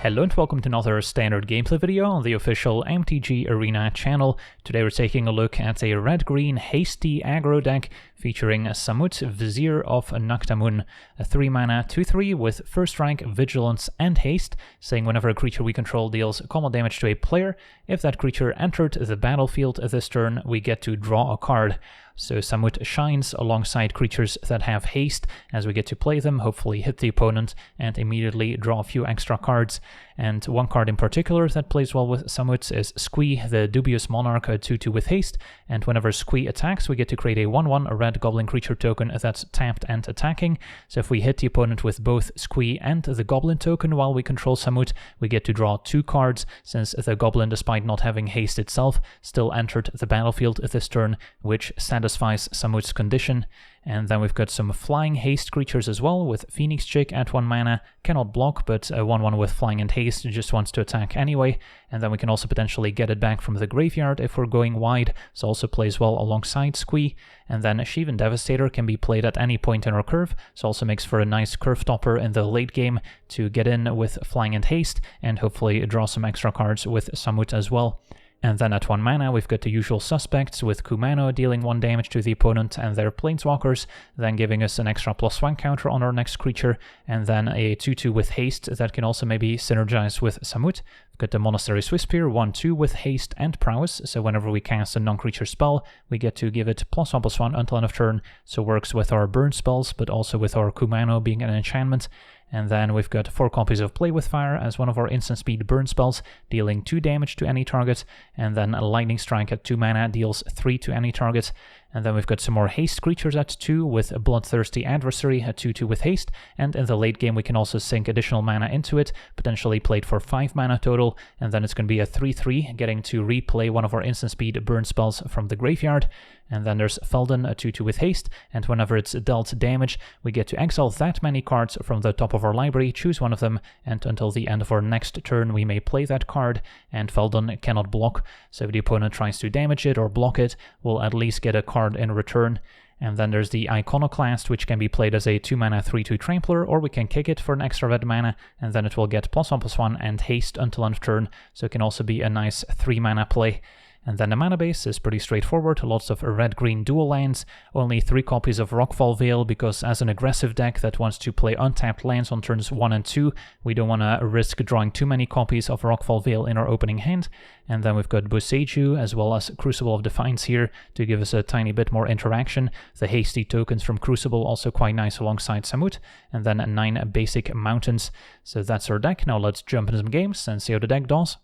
Hello and welcome to another standard gameplay video on the official MTG Arena channel. Today we're taking a look at a red-green hasty aggro deck featuring Samut, Vizier of Naktamun, a 3-mana 2/3 with first rank, vigilance and haste, saying whenever a creature we control deals combat damage to a player, if that creature entered the battlefield this turn, we get to draw a card. So Samut shines alongside creatures that have haste as we get to play them, hopefully hit the opponent and immediately draw a few extra cards. And one card in particular that plays well with Samut is Squee, the dubious monarch, a 2/2 with haste, and whenever Squee attacks we get to create a 1/1 red goblin creature token that's tapped and attacking. So if we hit the opponent with both Squee and the goblin token while we control Samut, we get to draw 2 cards, since the goblin, despite not having haste itself, still entered the battlefield this turn, which satisfies Samut's condition. And then we've got some flying haste creatures as well, with Phoenix Chick at 1 mana, cannot block, but a 1/1 with flying and haste just wants to attack anyway. And then we can also potentially get it back from the graveyard if we're going wide, so also plays well alongside Squee. And then Shivan Devastator can be played at any point in our curve, so also makes for a nice curve topper in the late game to get in with flying and haste, and hopefully draw some extra cards with Samut as well. And then at 1 mana we've got the usual suspects, with Kumano dealing 1 damage to the opponent and their planeswalkers, then giving us an extra +1 counter on our next creature, and then a 2/2 with haste that can also maybe synergize with Samut. We've got the Monastery Swiftspear, 1/2 with haste and prowess, so whenever we cast a non-creature spell, we get to give it +1/+1 until end of turn, so works with our burn spells, but also with our Kumano being an enchantment. And then we've got 4 copies of Play with Fire as one of our instant speed burn spells, dealing 2 damage to any target, and then a Lightning Strike at 2 mana deals 3 to any target. And then we've got some more haste creatures at 2 with a Bloodthirsty Adversary at 2/2 with haste, and in the late game we can also sink additional mana into it, potentially played for 5 mana total, and then it's going to be a 3/3, getting to replay one of our instant speed burn spells from the graveyard. And then there's Felden, a 2/2 with haste, and whenever it's dealt damage, we get to exile that many cards from the top of our library, choose one of them, and until the end of our next turn we may play that card, and Felden cannot block, so if the opponent tries to damage it or block it, we'll at least get a card in return. And then there's the Iconoclast, which can be played as a 2 mana 3/2 Trampler, or we can kick it for an extra red mana, and then it will get +1/+1 and haste until end of turn, so it can also be a nice 3 mana play. And then the mana base is pretty straightforward, lots of red-green dual lands, only 3 copies of Rockfall Vale, because as an aggressive deck that wants to play untapped lands on turns 1 and 2, we don't want to risk drawing too many copies of Rockfall Vale in our opening hand. And then we've got Boseiju as well as Crucible of Defiance here to give us a tiny bit more interaction. The hasty tokens from Crucible also quite nice alongside Samut, and then 9 basic mountains. So that's our deck. Now let's jump into some games and see how the deck does.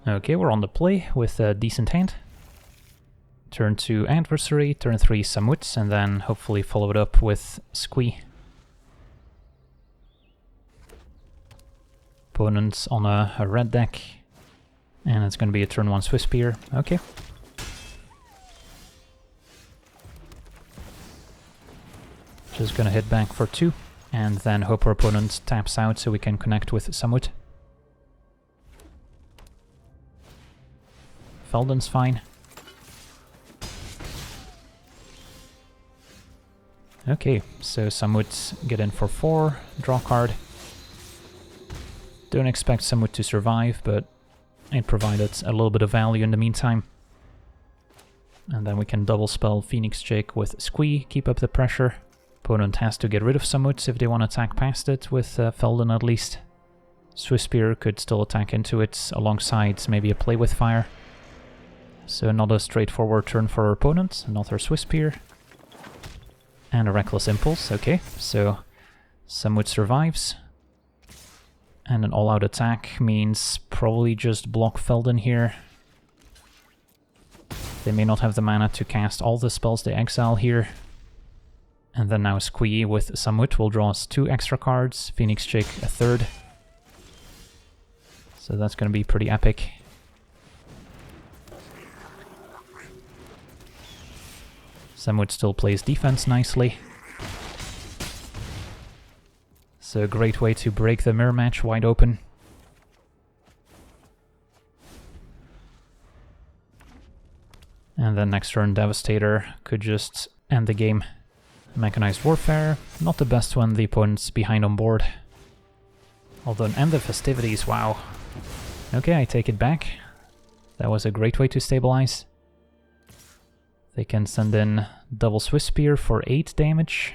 Okay, we're on the play with a decent hand. Turn 2 Adversary, turn 3 Samut, and then hopefully follow it up with Squee. Opponent's on a red deck, and it's going to be a turn 1 Swiftspear. Okay. Just going to hit back for 2, and then hope our opponent taps out so we can connect with Samut. Felden's fine. Okay, so Samut get in for 4, draw card. Don't expect Samut to survive, but it provided a little bit of value in the meantime. And then we can double spell Phoenix Chick with Squee, keep up the pressure. Opponent has to get rid of Samut if they want to attack past it, with Felden at least. Swiftspear could still attack into it alongside maybe a Play with Fire. So not a straightforward turn for our opponent, another Swiftspear. And a Reckless Impulse, okay, so Samut survives. And an all-out attack means probably just block Felden here. They may not have the mana to cast all the spells they exile here. And then now Squee with Samut will draw us 2 extra cards, Phoenix Chick a 3rd. So that's going to be pretty epic. Samut still plays defense nicely. So a great way to break the mirror match wide open. And then next turn Devastator could just end the game. Mechanized Warfare, not the best when the opponent's behind on board. Although, and the festivities, wow. Okay, I take it back. That was a great way to stabilize. They can send in double Swiss Spear for 8 damage.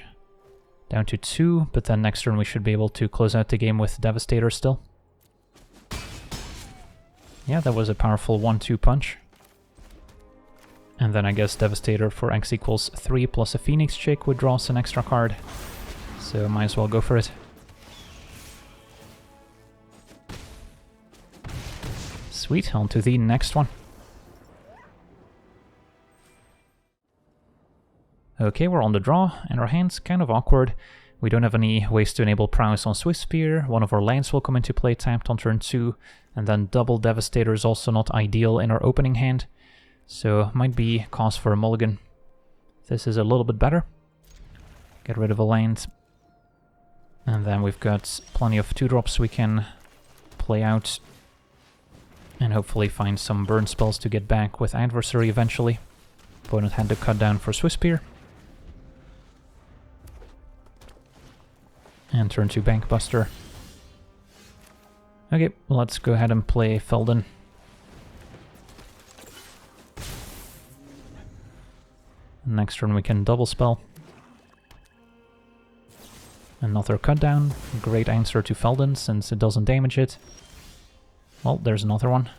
Down to 2, but then next turn we should be able to close out the game with Devastator still. Yeah, that was a powerful 1-2 punch. And then I guess Devastator for X equals 3 plus a Phoenix Chick would draw us an extra card. So might as well go for it. Sweet, on to the next one. Okay, we're on the draw, and our hand's kind of awkward. We don't have any ways to enable prowess on Swiss Spear. One of our lands will come into play tapped on turn 2, and then double Devastator is also not ideal in our opening hand. So might be cause for a mulligan. This is a little bit better. Get rid of a land. And then we've got plenty of 2-drops we can play out. And hopefully find some burn spells to get back with Adversary eventually. Opponent had to cut down for Swiss Spear. And turn to Bankbuster. Okay, let's go ahead and play Felden. Next turn we can double spell. Another cut down. Great answer to Felden since it doesn't damage it. Well, there's another one.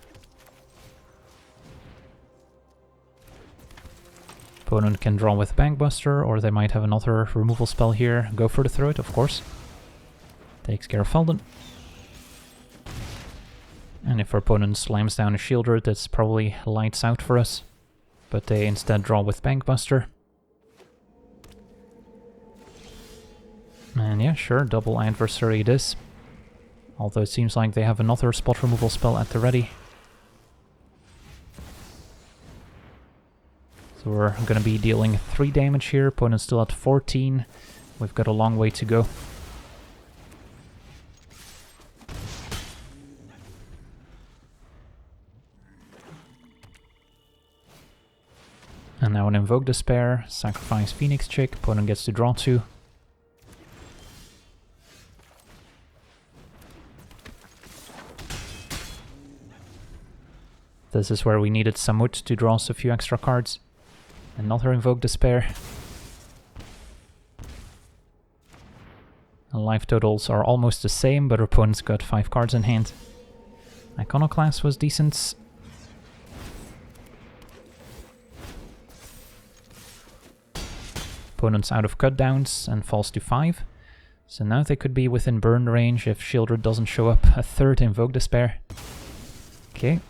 Opponent can draw with Bankbuster, or they might have another removal spell here. Go for the throat, of course. Takes care of Felden. And if our opponent slams down a Shieldred, that's probably lights out for us. But they instead draw with Bankbuster. And yeah, sure, double Adversary it is. Although it seems like they have another spot removal spell at the ready. So we're going to be dealing 3 damage here. Opponent's still at 14. We've got a long way to go. And now an Invoke Despair, sacrifice Phoenix Chick, opponent gets to draw 2. This is where we needed Samut to draw us a few extra cards. Another Invoke Despair. The life totals are almost the same, but our opponent's got 5 cards in hand. Iconoclast was decent. Opponent's out of cut downs and falls to 5. So now they could be within burn range if Shieldred doesn't show up. A third Invoke Despair. Okay.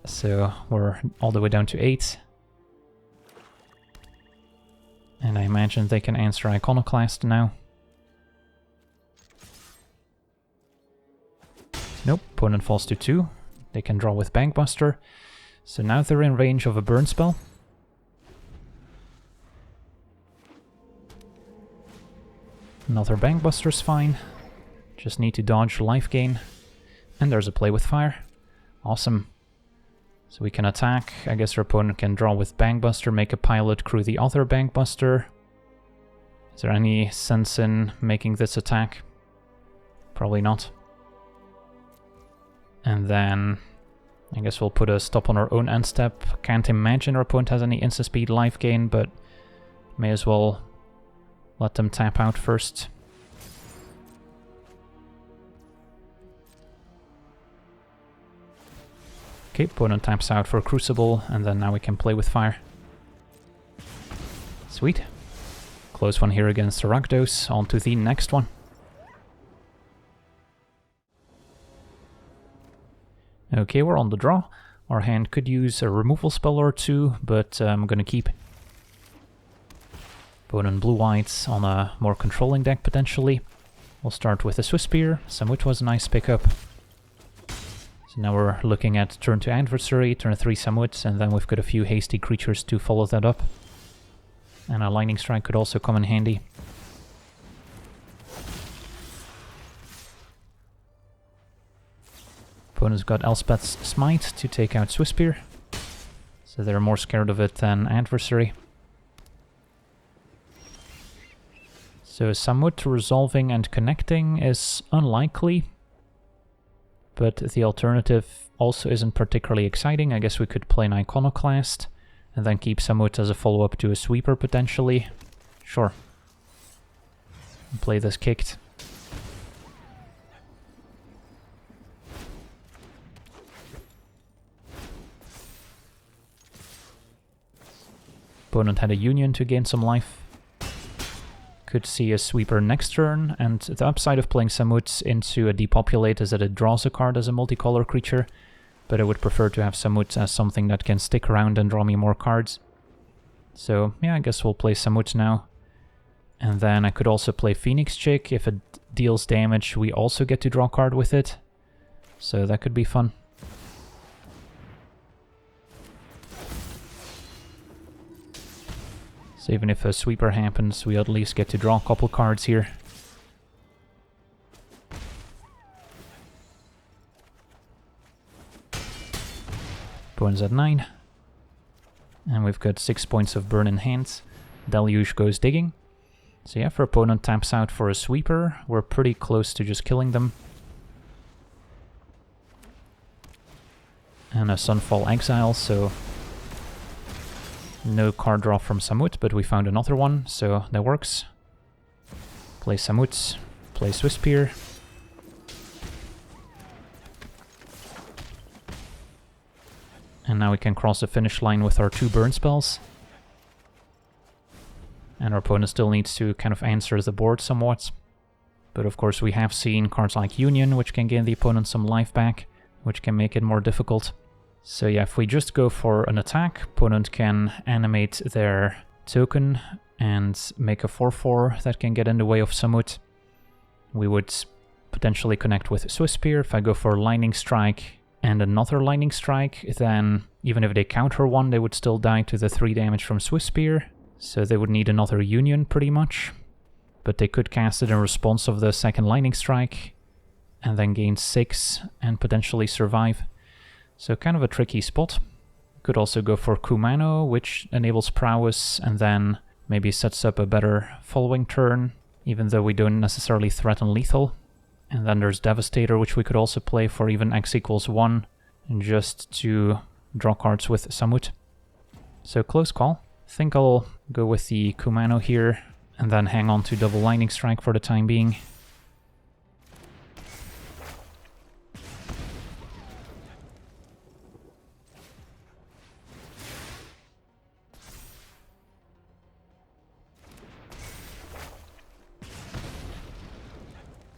So we're all the way down to 8. And I imagine they can answer Iconoclast now. Nope, opponent falls to 2. They can draw with Bankbuster. So now they're in range of a burn spell. Another Bankbuster's fine. Just need to dodge life gain. And there's a play with fire. Awesome. So we can attack. I guess our opponent can draw with Bankbuster, make a pilot, crew the other Bankbuster. Is there any sense in making this attack? Probably not. And then I guess we'll put a stop on our own end step. Can't imagine our opponent has any instant speed life gain, but may as well let them tap out first. Okay, opponent taps out for Crucible, and then now we can play with fire. Sweet. Close one here against Rakdos. On to the next one. Okay, we're on the draw. Our hand could use a removal spell or 2, but I'm gonna keep. Opponent blue-whites on a more controlling deck, potentially. We'll start with a Swiss Spear. Samut was a nice pickup. So now we're looking at turn 2 Adversary, turn 3 Samut, and then we've got a few hasty creatures to follow that up. And a Lightning Strike could also come in handy. Opponent's got Elspeth's Smite to take out Swiss Spear. So they're more scared of it than Adversary. So Samut resolving and connecting is unlikely. But the alternative also isn't particularly exciting. I guess we could play an Iconoclast and then keep Samut as a follow-up to a sweeper potentially. Sure. Play this kicked. Opponent had a Union to gain some life. Could see a sweeper next turn, and the upside of playing Samut into a depopulate is that it draws a card as a multicolor creature, but I would prefer to have Samut as something that can stick around and draw me more cards. So yeah, I guess we'll play Samut now. And then I could also play Phoenix Chick. If it deals damage, we also get to draw a card with it. So that could be fun. So even if a sweeper happens, we at least get to draw a couple cards here. Opponent's at 9. And we've got 6 points of burn in hand. Deluge goes digging. So yeah, if our opponent taps out for a sweeper, we're pretty close to just killing them. And a Sunfall Exile, so no card draw from Samut, but we found another one, so that works. Play Samut, play Swiftspear. And now we can cross the finish line with our 2 burn spells. And our opponent still needs to kind of answer the board somewhat. But of course we have seen cards like Union, which can gain the opponent some life back, which can make it more difficult. So yeah, if we just go for an attack, opponent can animate their token and make a 4/4 that can get in the way of Samut. We would potentially connect with Swiftspear. If I go for Lightning Strike and another Lightning Strike, then even if they counter one, they would still die to the 3 damage from Swiftspear. So they would need another Union pretty much. But they could cast it in response of the second Lightning Strike and then gain 6 and potentially survive. So kind of a tricky spot. Could also go for Kumano, which enables prowess and then maybe sets up a better following turn, even though we don't necessarily threaten lethal. And then there's Devastator, which we could also play for even x equals 1, and just to draw cards with Samut. So close call. I think I'll go with the Kumano here, and then hang on to double Lightning Strike for the time being.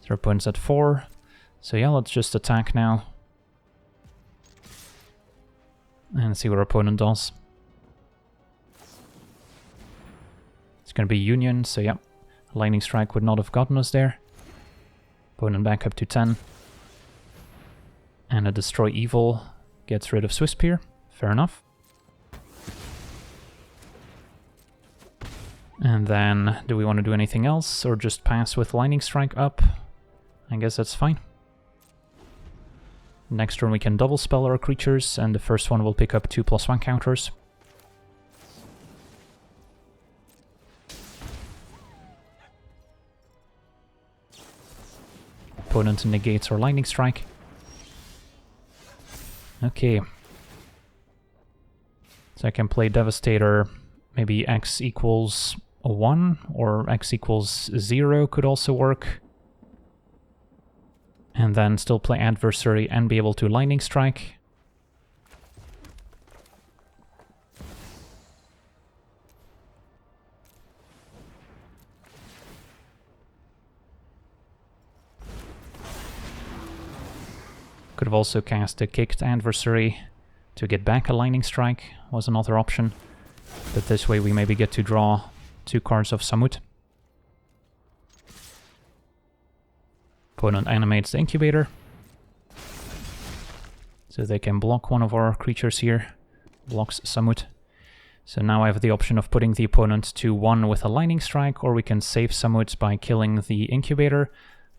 Their opponent's at 4, so yeah, let's just attack now. And see what our opponent does. It's gonna be Union, so yeah, Lightning Strike would not have gotten us there. Opponent back up to 10. And a Destroy Evil gets rid of Swiftspear, fair enough. And then, do we want to do anything else, or just pass with Lightning Strike up? I guess that's fine. Next turn we can double spell our creatures, and the first one will pick up 2+1 counters. Opponent negates our Lightning Strike. Okay. So I can play Devastator, maybe x equals 1, or x equals 0 could also work. And then still play Adversary and be able to Lightning Strike. Could have also cast a kicked Adversary to get back a Lightning Strike, was another option. But this way we maybe get to draw 2 cards of Samut. Opponent animates the Incubator. So they can block one of our creatures here. Blocks Samut. So now I have the option of putting the opponent to 1 with a Lightning Strike, or we can save Samut by killing the Incubator.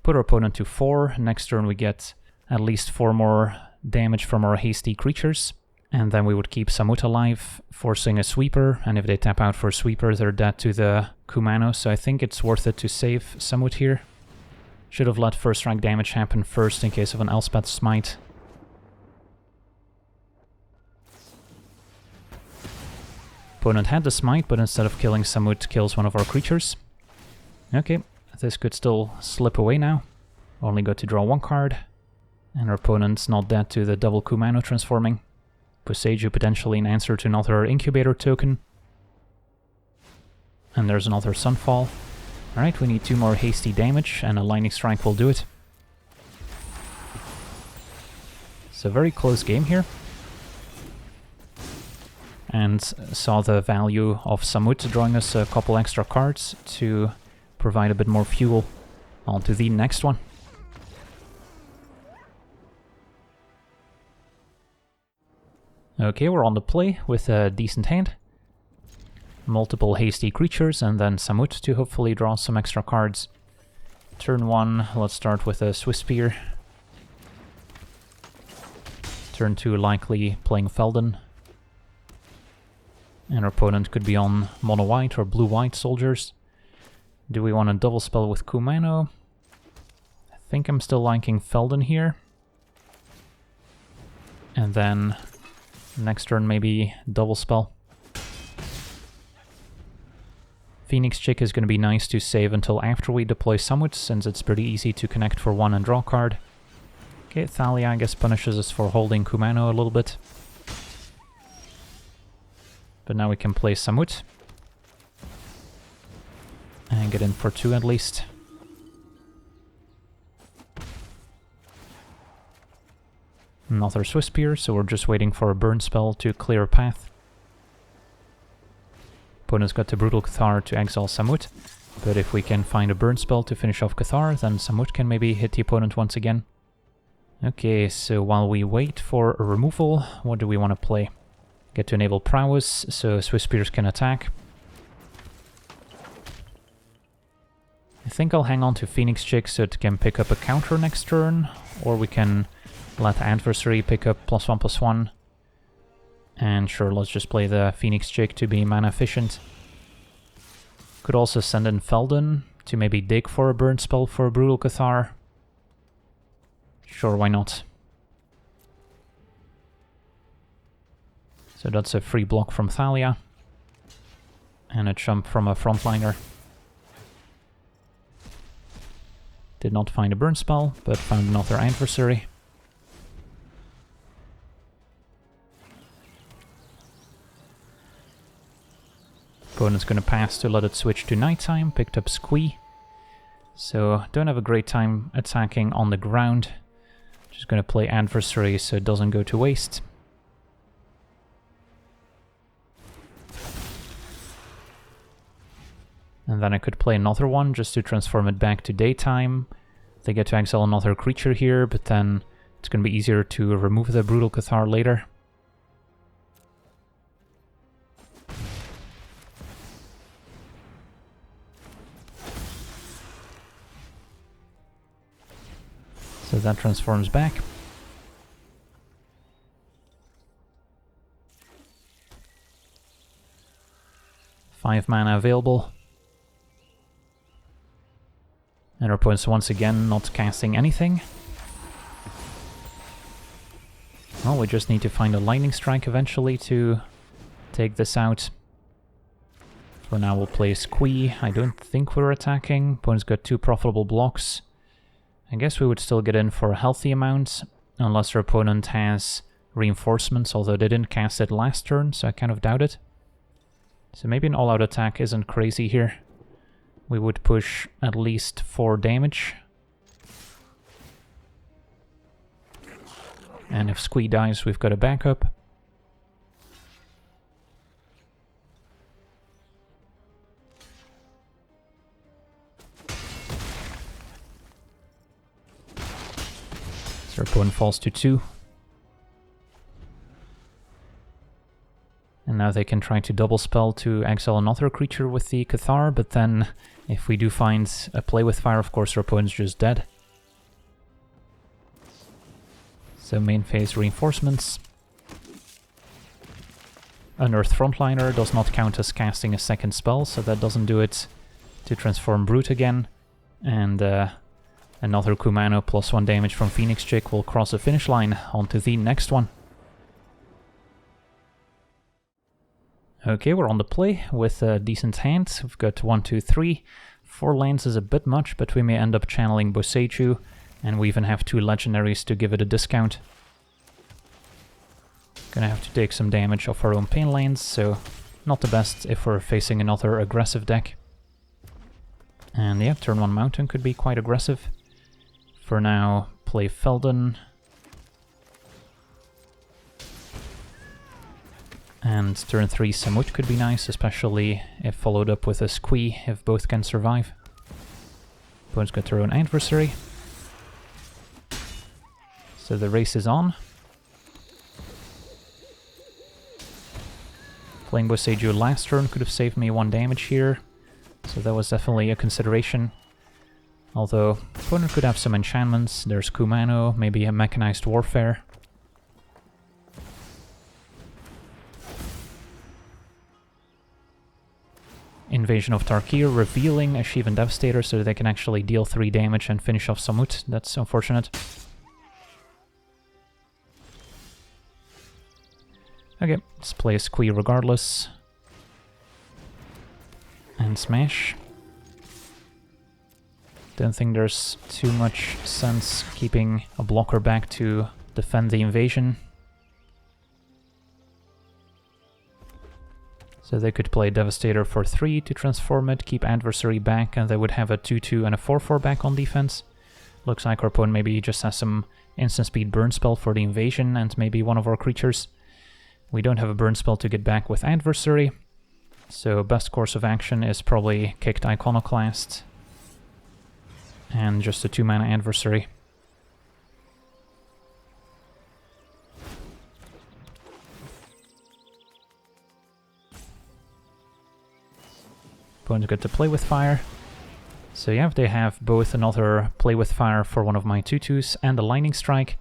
Put our opponent to 4. Next turn we get at least 4 more damage from our hasty creatures. And then we would keep Samut alive, forcing a sweeper. And if they tap out for a sweeper, they're dead to the Kumano. So I think it's worth it to save Samut here. Should have let first rank damage happen first in case of an Elspeth Smite. Opponent had the smite, but instead of killing Samut, kills one of our creatures. Okay, this could still slip away now. Only got to draw one card. And our opponent's not dead to the double Kumano transforming. Boseiju potentially an answer to another Incubator token. And there's another Sunfall. Alright, we need 2 more hasty damage, and a Lightning Strike will do it. It's a very close game here. And saw the value of Samut drawing us a couple extra cards to provide a bit more fuel onto the next one. Okay, we're on the play with a decent hand. Multiple hasty creatures and then Samut to hopefully draw some extra cards. Turn 1, let's start with a Swiss Spear. Turn 2, likely playing Felden. And our opponent could be on mono-white or blue-white soldiers. Do we want to double spell with Kumano? I think I'm still liking Felden here. And then next turn maybe double spell. Phoenix Chick is going to be nice to save until after we deploy Samut, since it's pretty easy to connect for 1 and draw a card. Okay, Thalia I guess punishes us for holding Kumano a little bit. But now we can play Samut. And get in for 2 at least. Another Swiss Spear, so we're just waiting for a burn spell to clear a path. Opponent's got the Brutal Cathar to exile Samut, but if we can find a burn spell to finish off Cathar, then Samut can maybe hit the opponent once again. Okay, so while we wait for a removal, what do we want to play? Get to enable Prowess, so Swiss Spears can attack. I think I'll hang on to Phoenix Chick so it can pick up a counter next turn, or we can let the adversary pick up +1/+1. And sure, let's just play the Phoenix Chick to be mana efficient. Could also send in Felden to maybe dig for a burn spell for a Brutal Cathar. Sure, why not? So that's a free block from Thalia. And a jump from a frontliner. Did not find a burn spell, but found another adversary. Opponent's gonna pass to let it switch to nighttime, picked up Squee. So don't have a great time attacking on the ground. Just gonna play adversary so it doesn't go to waste. And then I could play another one just to transform it back to daytime. They get to exile another creature here, but then it's going to be easier to remove the Brutal Cathar later. So that transforms back. Five mana available. And our opponent's once again not casting anything. Well, we just need to find a Lightning Strike eventually to take this out. For now we'll play Squee. I don't think we're attacking. Opponent's got 2 profitable blocks. I guess we would still get in for a healthy amount, unless our opponent has reinforcements, although they didn't cast it last turn, so I kind of doubt it. So maybe an all-out attack isn't crazy here. We would push at least 4 damage. And if Squee dies, we've got a backup. So our opponent falls to 2. And now they can try to double spell to exile another creature with the Cathar, but then if we do find a play with fire, of course our opponent's just dead. So main phase reinforcements. Unearthed Frontliner does not count as casting a second spell, so that doesn't do it to transform Brute again. And Another Kumano plus 1 damage from Phoenix Chick will cross the finish line. On to the next one. Okay, we're on the play with a decent hand. We've got 1, 2, 3. 4 lands is a bit much, but we may end up channeling Boseiju, and we even have 2 legendaries to give it a discount. Gonna have to take some damage off our own pain lands, so not the best if we're facing another aggressive deck. And yeah, turn 1 Mountain could be quite aggressive. For now, play Feldon. And turn 3 Samut could be nice, especially if followed up with a Squee, if both can survive. Opponent's got their own adversary. So the race is on. Playing Boseiju last turn could have saved me 1 damage here, so that was definitely a consideration. Although, opponent could have some enchantments, there's Kumano, maybe a Mechanized Warfare. Invasion of Tarkir, revealing a Shivan Devastator so that they can actually deal 3 damage and finish off Samut. That's unfortunate. Okay, let's play a Squee regardless. And smash. Don't think there's too much sense keeping a blocker back to defend the invasion. So they could play Devastator for 3 to transform it, keep adversary back, and they would have a 2/2 and a 4/4 back on defense. Looks like our opponent maybe just has some instant speed burn spell for the invasion and maybe one of our creatures. We don't have a burn spell to get back with adversary, so best course of action is probably kicked Iconoclast and just a 2-mana adversary. Opponent's got to play with fire. So yeah, they have both another play with fire for one of my 2/2s and a lightning strike.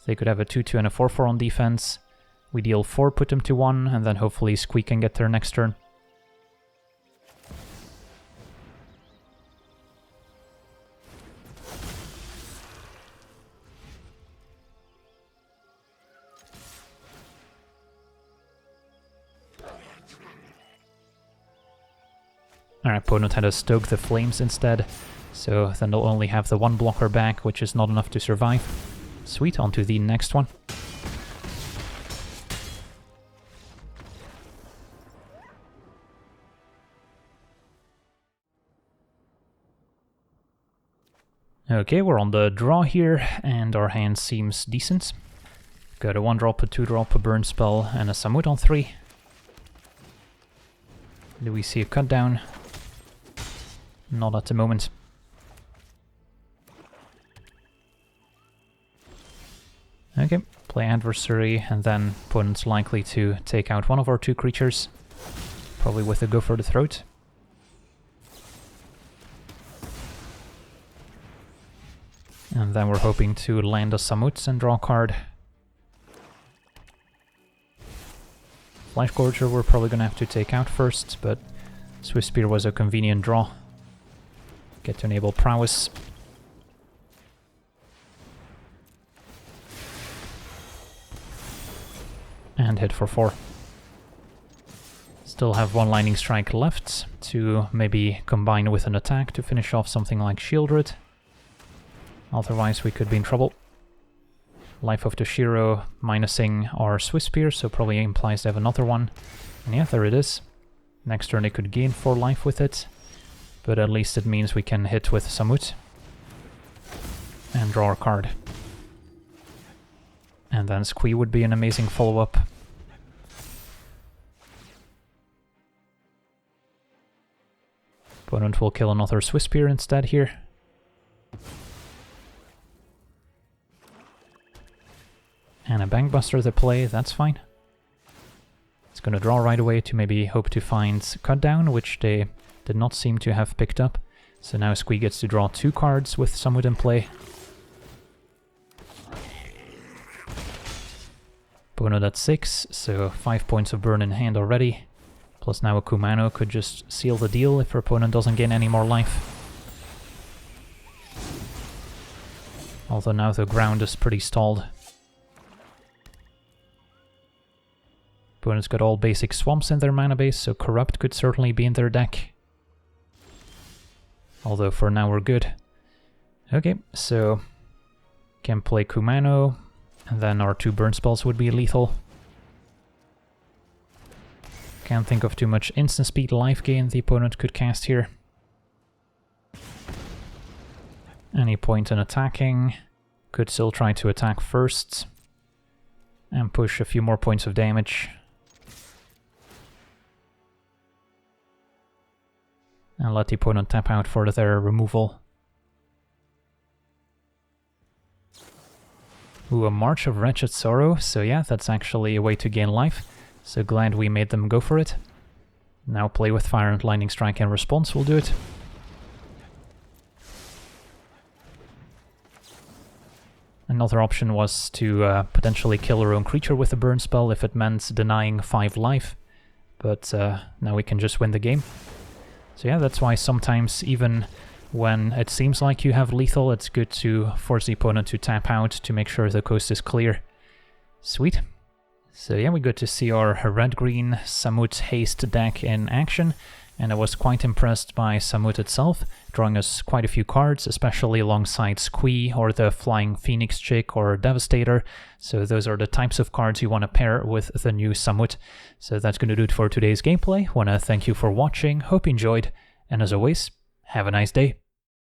They could have a 2/2 and a 4/4 on defense. We deal 4, put them to 1, and then hopefully Squee can get there next turn. Our opponent had to stoke the flames instead, so then they'll only have the 1 blocker back, which is not enough to survive. Sweet, on to the next one. Okay, we're on the draw here, and our hand seems decent. Got a 1-drop, a 2-drop, a burn spell, and a Samut on 3. Do we see a cut down? Not at the moment. Okay, play adversary, and then opponent's likely to take out one of our 2 creatures. Probably with a go for the throat. And then we're hoping to land a Samut and draw a card. Flash Gorger we're probably gonna have to take out first, but Swift Spear was a convenient draw. Get to enable Prowess. And hit for 4. Still have 1 Lightning Strike left to maybe combine with an attack to finish off something like Shieldred. Otherwise we could be in trouble. Life of Toshiro minusing our Swift Spear, so probably implies they have another one. And yeah, there it is. Next turn they could gain 4 life with it, but at least it means we can hit with Samut and draw a card. And then Squee would be an amazing follow-up. Opponent will kill another Swift Spear instead here. And a Bankbuster to play, that's fine. It's gonna draw right away to maybe hope to find Cut Down, which they did not seem to have picked up. So now Squee gets to draw 2 cards with Samut in play. Opponent at 6, so 5 points of burn in hand already. Plus now a Kumano could just seal the deal if her opponent doesn't gain any more life. Although now the ground is pretty stalled. Opponent's got all basic swamps in their mana base, so Corrupt could certainly be in their deck. Although for now we're good. Okay, so can play Kumano, and then our 2 burn spells would be lethal. Can't think of too much instant speed life gain the opponent could cast here. Any point in attacking. Could still try to attack first. And push a few more points of damage. And let the opponent tap out for their removal. Ooh, a March of Wretched Sorrow. So yeah, that's actually a way to gain life. So glad we made them go for it. Now play with Fire and Lightning Strike in response will do it. Another option was to potentially kill our own creature with a burn spell if it meant denying 5 life. But now we can just win the game. So yeah, that's why sometimes even when it seems like you have lethal, it's good to force the opponent to tap out to make sure the coast is clear. Sweet. So yeah, we got to see our red-green Samut haste deck in action, and I was quite impressed by Samut itself, drawing us quite a few cards, especially alongside Squee or the Flying Phoenix Chick or Devastator. So those are the types of cards you want to pair with the new Samut. So that's going to do it for today's gameplay. Want to thank you for watching, hope you enjoyed, and as always, have a nice day.